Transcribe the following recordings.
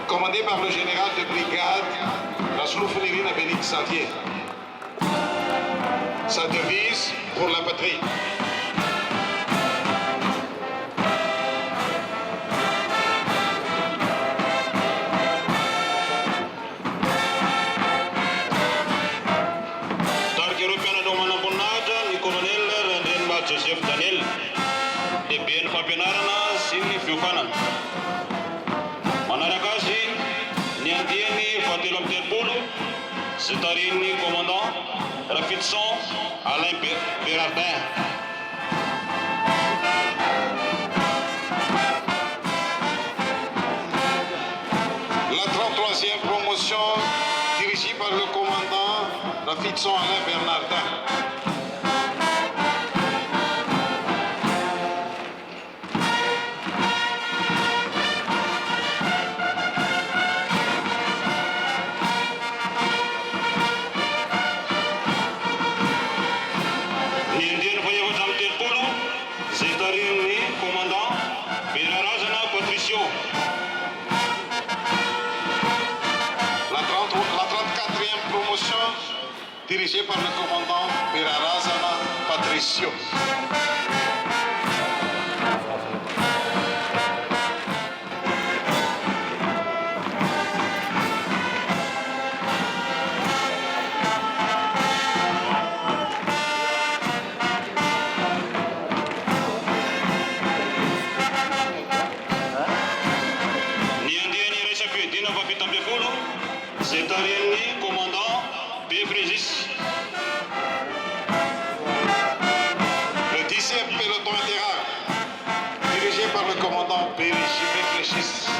commandé par le général de brigade Rasloufounirine Bénit Santier. Sa devise pour la patrie. Joseph Daniel de bien fampianarana sy ny fiofanana manaraka azy ny andiany fahatelo amby telopolo zay tarin'ny commandant Rafitson Alain Bérardin. La 33e promotion dirigée par le commandant Rafitson Alain Bérardin. Commandant Berarazana Patricio. La 34e promotion dirigée par le commandant Berarazana Patricio. C'est un commandant Béfrésis. Le 10e peloton intégral, dirigé par le commandant Béfrésis.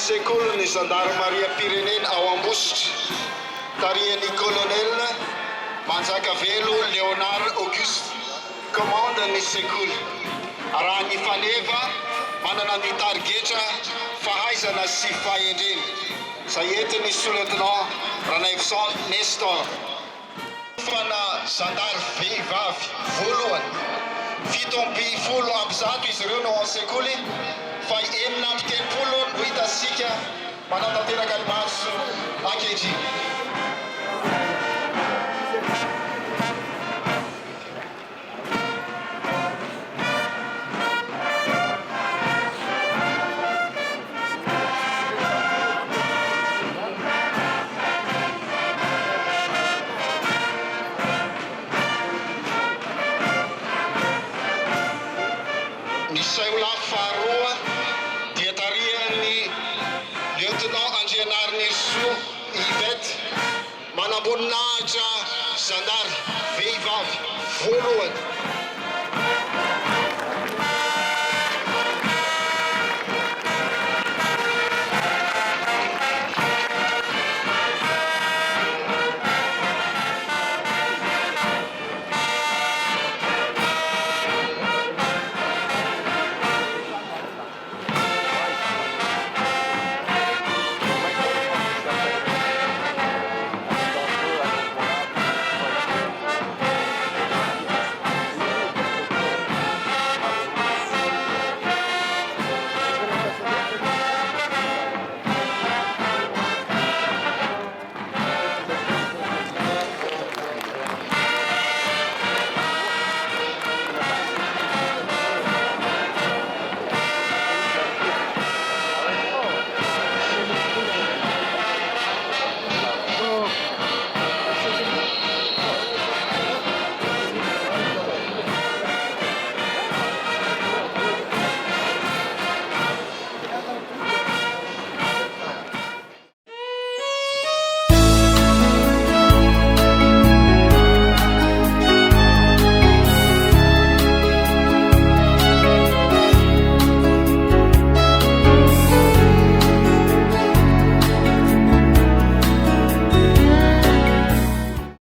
Secours ny gendarmerie-pirenena ao Ambositra, tarihan'ny colonel Manjakavelo Léonard Auguste, commande ny secours. Raha ny faneva manana ny targetra fahaizana sy fahendreny. Zay entiny sous-lieutenant Ranaivosan Nestor. Fana gendarme vehivavy voalohany 710 amby zato izy ireo no an-sekoly, fa 930 no hitasika manantanteraka ny maso ankehitriny. Ny saolafy faharoa dia tarihan'ny lieutenant Andrianary Nirso Yvette manamboninahitra zandary vehivavy voalohany.